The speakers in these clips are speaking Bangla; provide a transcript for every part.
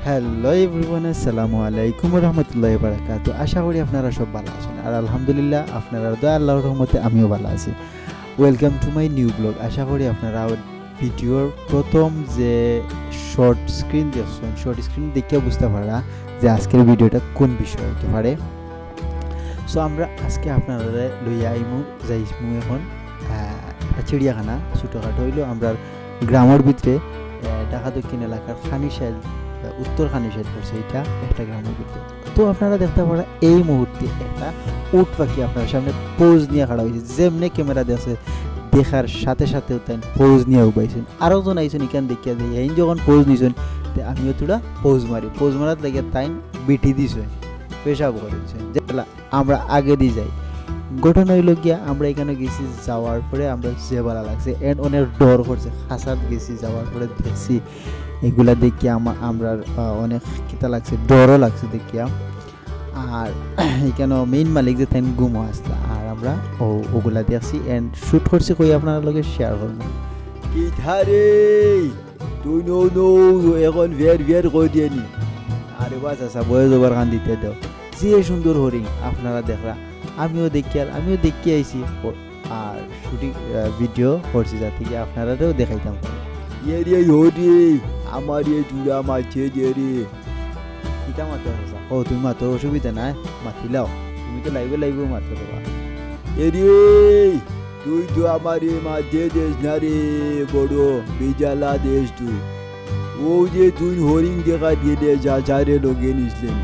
হ্যালো এভরিওয়ান, আসসালামু আলাইকুম রহমতুল্লাহি বারাকাতু। আশা করি আপনারা সব ভালো আছেন, আর আলহামদুলিল্লাহ আপনারা দয়া আল্লাহর রহমতে আমিও ভালো আছি। Welcome to my new blog. আশা করি আপনারা ভিডিওর প্রথম যে শর্ট স্ক্রিন দেখছেন, শর্ট স্ক্রিন দেখে বুঝতে পারা যে আজকের ভিডিওটা কোন বিষয় হতে পারে। সো আমরা আজকে আপনারা লইয়া যাইমু এখন একটা চিড়িয়াখানা। ছোটোখাটো হইলেও আমরা গ্রামের ভিতরে ঢাকা দক্ষিণ এলাকার খানিশাইল, উত্তর খানিশাইল করছে এটা একটা গ্রামের ভিতরে। তো আপনারা দেখতে পারেন এই মুহূর্তে একটা উট পাখি আপনার সামনে পোজ নিয়ে খাড়া হয়েছে। যেমনি ক্যামেরা দেখছে দেখার সাথে সাথে তাই পোজ নিয়ে উপাইছেন। আরও জন আইসেন এখান দেখিয়া দিয়ে এই যখন পোজ নিয়েছেন আমিও তোরা পোজ মারি। পোজ মারার লাগে তাই বিটি দিছে, পেশাব করে দিয়েছেন। যেটা আমরা আগে দিয়ে যাই। ঘটনা হইল গিয়া আমরা এখানে গেছি, যাওয়ার পরে আমরা যে ভালো লাগছে এন্ড অনেক ডর করছে। খাসাত গেছি, যাওয়ার পরে দেখছি এগুলা দেখিয়া আমরা অনেক কিতা লাগছে, ডরও লাগছে দেখিয়া। আর এখানে মেইন মালিক যে তাই গুমো আসলা, আর আমরা ওগুলা দেখছি এন্ড শ্যুট করছি, কই আপনার লগে শেয়ার করবো। কি ধারে তুই নো এখন ভের কই দিয়ে নি। আরে বাস আসা বয়ে জবার খান দিতে দাও। যে সুন্দর হরিণ আপনারা দেখরা, আমিও দেখি আইছি আর শুটিং ভিডিও করছি যাতে কি আপনারাও দেখাইতাম। রে হরি আমার চূড়া মাছে রে কিতা মাতো আসা ও তুমি মাতো, অসুবিধা নাই, মাতিলাও। তুমি তো লাইবে মাতো দেবা। রে তুই তো আমার মাঝে দেশ না রে, বড় বেজালা দেশ তুই। ও যে তুই হরিণ দেখা দিয়ে যা রে লোকে নিসলেন।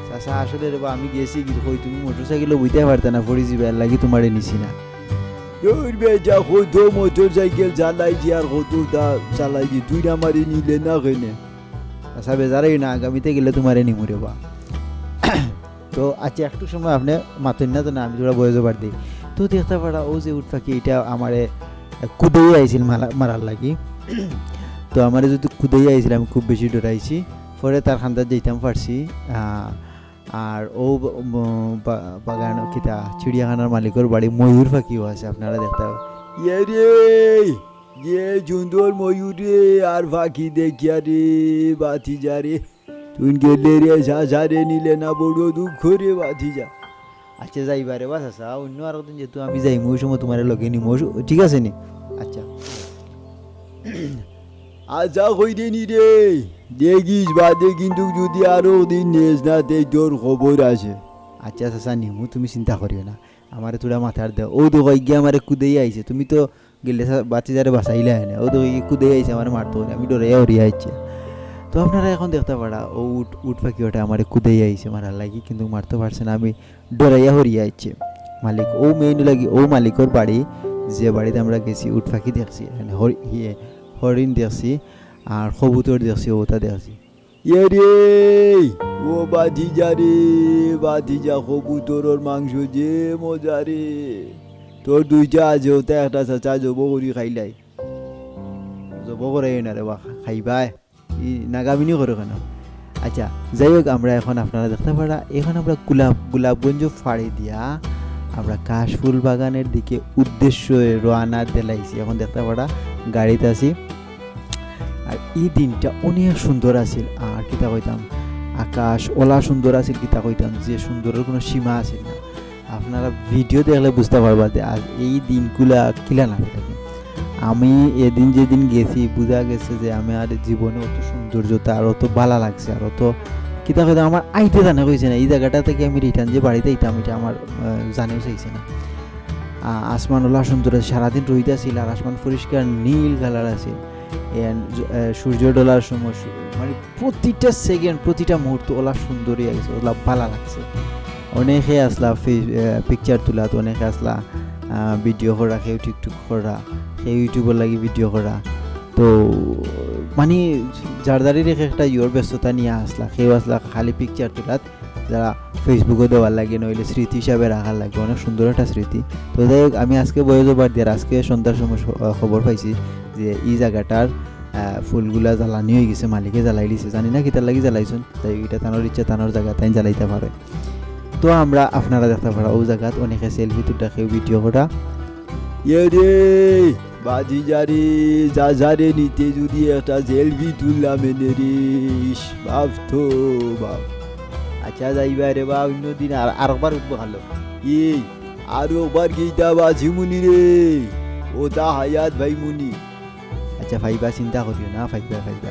চাষা আসলে রে আমি গেছি কই তুমি মোটরসাইকেলও বুঝতে পারতে না, পড়ে যাবে আর লাগি তোমারে নিছি না। যা কত মোটর সাইকেল চালাই দি আর কত চালাই দি, তুই আমারে নিলে না কেনে? আচ্ছা বেজারাই না, আগামীতে গেলে তোমারে নিমু রে বা। তো আচ্ছা একটু সময় আপনি মাতেন না তো না, আমি তোরা বয়ে যাবার দিই। তো দেখতে পারা ও যে উট পাখি এটা আমারে কুদেই আইছিল মারার লাগি। তো আমারে যদি কুদেই আইছিল আমি খুব বেশি ডরাইছি, পরে তার খান্দার যেতাম পারছি। আর ও বাগান কিতা চিড়িয়াখানার মালিকের বাড়ি ময়ূর পাখিও আছে, আপনারা দেখতে পাবেন। যে সুন্দর ময়ূর রে আর পাখি দেখিয়া রে বাতি যা রে, তুই গেলে রে সারে নিলে না, বড় দুঃখ রে বাতি যা। আচ্ছা যাইবারে বাস আসা অন্য আর দিন যেহেতু আমি যাই ওই সময় তোমার লগে নিম, ঠিক আছে নি? আচ্ছা আচ্ছা কই দেনি রে, দেখিস বাদে কিন্তু যদি আরো দিন নেস না তাই তোর খবর আছে। আচ্ছা চাচা নিমু, তুমি চিন্তা করিও না, আমার তোরা মাথার দেও। ও তো কই গিয়ে আমার কুদেই আইছে, তুমি তো গেলে বাচ্চা যারে বাঁচাইলে না, ও তো কুদেই আইছে আমার মারতো না, আমি ডরাইয়া হরিয়া আইছে। তো আপনারা এখন দেখতে পারা ও উট পাখি ওটা আমার কুদেই আইছে মারার লাগি, কিন্তু মারতে পারছে না, আমি ডরাইয়া হরিয়া আইছে। মালিক ও মেইন লাগি ও মালিকর বাড়ি, যে বাড়িতে আমরা গেছি উট পাখি দেখছি, হরিণ দেখছি আর কবুতর দেখছি, ওটা দেখছি। রে ও বাতিজা রে, বাতিজা কবুতরের মাংস যে মজা রে। তোর দুইটা আছে, ওটা একটা চাচা জব করি খাইলাই। জব করে না রে বা, খাইবাই নাগামিনি করে কেন? আচ্ছা যাই হোক, আমরা এখন আপনারা দেখতে পারা এখন আমরা গোলাপগঞ্জ ফাড়ি দিয়া আমরা কাশফুল বাগানের দিকে উদ্দেশ্য রওনা দিলাইছি। এখন দেখতে পারা গাড়িতে আছি, আর এই দিনটা অনেক সুন্দর আছিল। আর কিতা কইতাম, আকাশ ওলা সুন্দর আছিল, কিতা কইতাম যে সুন্দরের কোনো সীমা আছিল না। আপনারা ভিডিও দেখলে বুঝতে পারবা যে আজ এই দিনগুলা কিলা না থাকে। আমি এদিন যেদিন গেছি বোঝা গেছে যে আমি আর জীবনে অত সৌন্দর্যতা আর অত ভালো লাগছে, আর অত কিতা কইতাম আমার আইতে জানা কইছে না। এই জায়গাটা থেকে আমি রিটার্ন যে বাড়িতে আইতাম এটা আমার জানেও চাইছে না। আসমান ওলা সুন্দর আছে, সারাদিন রইতে আছিল আর আসমান পরিষ্কার নীল কালার আছে। সূর্য ডলার সময় মানে প্রতিটা সেকেন্ড প্রতিটা মুহূর্ত ওলা সুন্দরই আছে, ওলা ভালো লাগছে। অনেকে আসলা পিকচার তোলা, তো অনেকে আসলা ভিডিও করা, কেউ টিকটক করা, কেউ ইউটিউবের লাগি ভিডিও করা। তো মানে যার রেখে একটা ইয়োর ব্যস্ততা নিয়ে আসলা, কেউ আসলা খালি পিকচার তোলাত, যারা ফেসবুকে দেওয়ার লাগে, নইলে স্মৃতি হিসাবে রাখার লাগে, অনেক সুন্দর একটা স্মৃতি। তো যাই হোক, আমি আজকে বয়ে যাবার দিয়ে আজকে সন্ধ্যার সময় খবর পাইছি যে এই জায়গাটার ফুলগুলা জ্বালানি হয়ে গেছে, মালিকে জ্বালাই দিছে। জানি না কিতার লাগি জ্বালাইছেন, তাই এটা তানোর ইচ্ছা, তানোর জায়গা তাই জ্বালাইতে পারে। তো আমরা আপনারা দেখতে পারা ও জায়গাত অনেকে সেলফি তুলটা, কেউ ভিডিও করা। রে বাজিজারে যাজারে নিতে যদি একটা সেলফি তুললাম এনে রে বাপ তো বাপ। আচ্ছা যাইবা রে বা অন্যদিন আরেকবার উঠবো ভালো। এই আরো একবার গীতা বাজি মুনি রে ওটা হায়াত ভাই মুনি। আচ্ছা ফাইবা চিন্তা করিও না, ফাইবা ফাইবা।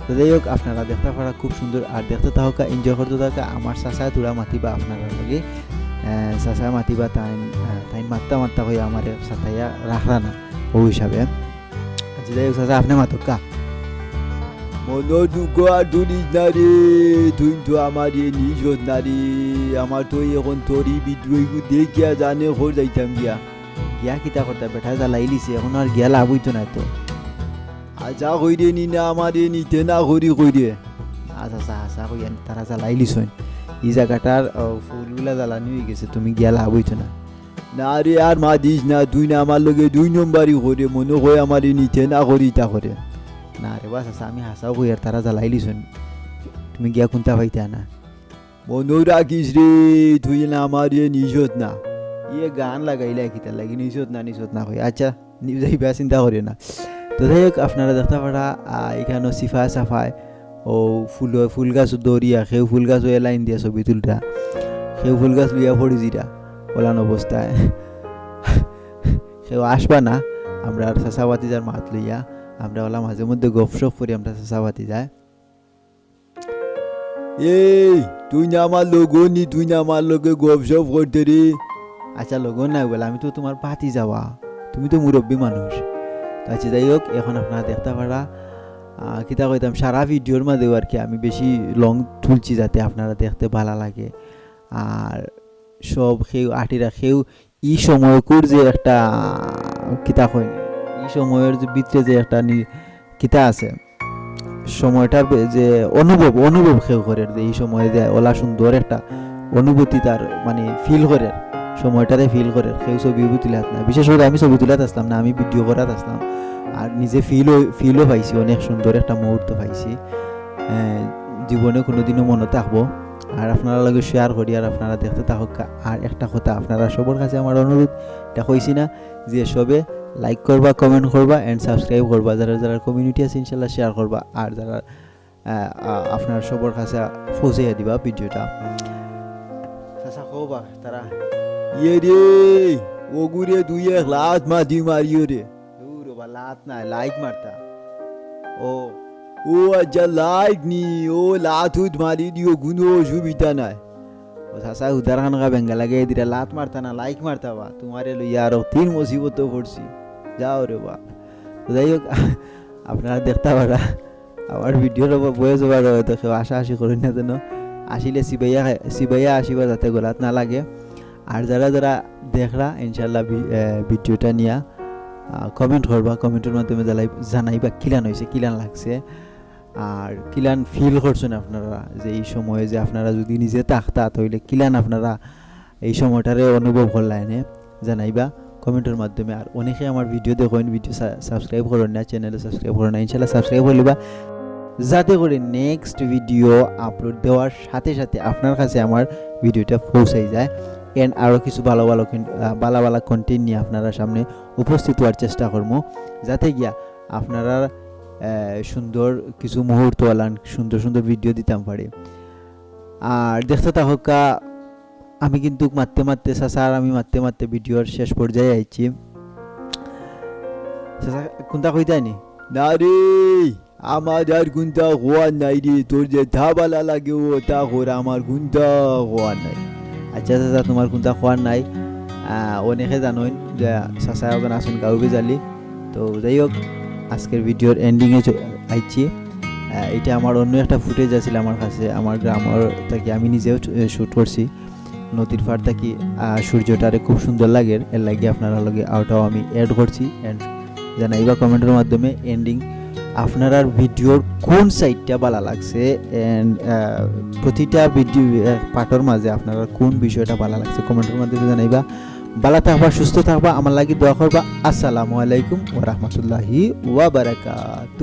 তো যাই হোক আপনারা দেখতে পারা খুব সুন্দর আর দেখতে থাকা এনজয় করতে থাকা। আমার চাচা তোরা মাতিবা আপনারা লগে, চাচা মাতিবা তাই তাই মাত্তা মাত্তা হয়ে আমার সাথাইয়া রাখরা না ও হিসাবে। আচ্ছা যাই হোক চাচা আপনি মাতকা। মনোর দুঃখ আর তুলিস না রে, তুই তো আমার নিজ না রে। আমার তো এখন তোরই বিদ্রোহী দেখিয়া জানে খোর যাইতাম গিয়া। গিয়া কিতা করতে বেটা জ্বালাইলিছে, এখন আর গিয়া লাভ হইতো না তো। আচ্ছা কইরে নি না আমার নিতে না করি কইরে। আচ্ছা আচ্ছা আচ্ছা কইয়া তারা জ্বালাইলিস এই জায়গাটার ফুলগুলা জ্বালানি হয়ে গেছে, তুমি গিয়া লাভ হইতো না। না রে আর মা দিস না, তুই না আমার লগে 2 নম্বরই করে মনে হয় আমার নিতে না করি তা করে। না রে বাস আচ্ছা আমি হাসাও কই আর তারা জ্বালাইলিস, তুমি গিয়া কোনটা পাইতা না। মনে রাখিস রে তুই না আমার নিজত না। ইয়ে গান লাগাইলে কিতা লাগি নিচত না কই। আচ্ছা যাইবা চিন্তা করিও না। তো যাই হোক আপনারা দেখতে পারা এখানে সিফা সাফায় ও ফুল গাছ দৌড়িয়া সেও ফুল গাছ হয়ে লাইন দিয়া ছবি তুলটা, সেও ফুল গাছ লইয়া পড়ি জিরা ওলান অবস্থায়। সেও আসবা না, আমরা আর চাচাবাতি যার মাত লইয়া আমরা ওলা মাঝে মধ্যে গপসপ করি, আমরা চাচাবাতি যায়। এই তুই না আমার লগনি, তুই না আমার লগে গপসপ করতে রে। আচ্ছা লগন নাই বলে, আমি তো তোমার পাতি যাওয়া, তুমি তো মুরব্বী মানুষ। আচ্ছা যাই হোক এখন আপনারা দেখতে পারা কিতা কইতাম সারা ভিডিওর মাঝেও আর কি আমি বেশি লং তুলছি যাতে আপনারা দেখতে ভালো লাগে। আর সব সেও আটিরা সেও ই সময়কুর যে একটা কিতা কই ই সময়ের যে ভিতরে যে একটা কিতা আছে সময়টার যে অনুভব সেও করে এই সময়ে যে ওলা সুন্দর একটা অনুভূতি তার মানে ফিল করে সময়টারে ফিল করে সেও ছবি তুলাত না। বিশেষ করে আমি ছবি তুলাত আসলাম না, আমি ভিডিও করাত আসলাম আর নিজে ফিলও পাইছি, অনেক সুন্দর একটা মুহূর্ত পাইছি, জীবনে কোনোদিনও মনে থাকবো। আর আপনারা লগে শেয়ার করি আর আপনারা দেখতে থাকুক। আর একটা কথা আপনারা সবার কাছে আমার অনুরোধ, এটা কইছি না যে সবে লাইক করবা, কমেন্ট করবা এন্ড সাবস্ক্রাইব করবা, যারা যারা কমিউনিটি আছে ইনশাল্লাহ শেয়ার করবা, আর যারা আপনারা সবার কাছে পৌঁছাইয়া দিবা ভিডিওটা। চাচা কবা তারা ইয়ে রে ওগুরে 2-1 লাত মাটি মারিও রে। লাত না লাইক মারতা। ও আচ্ছা লাইক নি, ও লাতুত মারি দিও কোনো অসুবিধা নাই। ও চাচা উদাহরণ কা বেঙ্গা লাগে দিরা লাত মারতা না লাইক মারতা বা তোমারে লইয়া আরো 3 মুসিবত পড়ছি যাও রে বা। যাই হোক আপনারা দেখতে পারা আমার ভিডিওর বয়স ওভার হয়তো কেউ আশা করেন না যেন আসিলে সিবাইয়া আসিবা যাতে গলাত না লাগে। আর যারা যারা দেখরা ইনশাল্লাহ ভিডিওটা নিয়ে কমেন্ট করবা, কমেন্টের মাধ্যমে জানাইবা কিলান হয়েছে, কিলান লাগছে আর কিলান ফিল করছেন আপনারা যে এই সময়ে যে আপনারা যদি নিজে থাকতা তাহলে কিলান আপনারা এই সময়টারে অনুভব করলেন জানাইবা কমেন্টের মাধ্যমে। আর অনেকে আমার ভিডিও দেখেন, ভিডিও সাবস্ক্রাইব করেন না, চ্যানেলে সাবস্ক্রাইব করেন না, ইনশাল্লাহ সাবস্ক্রাইব করলিবা যাতে করে নেক্সট ভিডিও আপলোড দেওয়ার সাথে সাথে আপনার কাছে আমার ভিডিওটা পৌঁছাই যায়। এন্ড আরও কিছু ভালো ভালো কন্টেন্ট নিয়ে আপনারা সামনে উপস্থিত হওয়ার চেষ্টা করবো, যাতে গিয়া আপনারা সুন্দর কিছু মুহূর্ত আলান সুন্দর সুন্দর ভিডিও দিতাম পারি। আর দেখতে থাকা আমি কিন্তু মারতে চাচার আমি মারতে ভিডিওর শেষ পর্যায়ে আইছি। চাচা কোনটা কইতানি না রে আমার আর কোনটা হওয়া নাই রে, তোর যে ধাবালা লাগে ও তা করে আমার কোনটা হওয়া নাই। আচ্ছা চাচা তোমার কোনটা খোয়ার নাই, অনেকে জানোই যে চাচা ওখানে আসুন গাঁও জালি। তো যাই হোক আজকের ভিডিওর এন্ডিংয়ে আইছি। এটা আমার অন্য একটা ফুটেজ আছিল আমার কাছে, আমার গ্রামের থেকে আমি নিজেও শ্যুট করছি। নদীর পাড় থাকি সূর্যটারে খুব সুন্দর লাগে, এর লাগে আপনারা লগে আউটাও আমি অ্যাড করছি। অ্যান্ড জানাইবা কমেন্টের মাধ্যমে এন্ডিং আপনারা ভিডিওর কোন সাইডটা ভালো লাগছে এন্ড প্রতিটা ভিডিও পার্টের মাঝে আপনারা কোন বিষয়টা ভালো লাগছে কমেন্টের মাধ্যমে জানাইবা। ভালো থাকবা, সুস্থ থাকবা, আমার লাগি দোয়া করবা। আসসালামু আলাইকুম ওয়া রাহমাতুল্লাহি ওয়া বারাকাতুহু।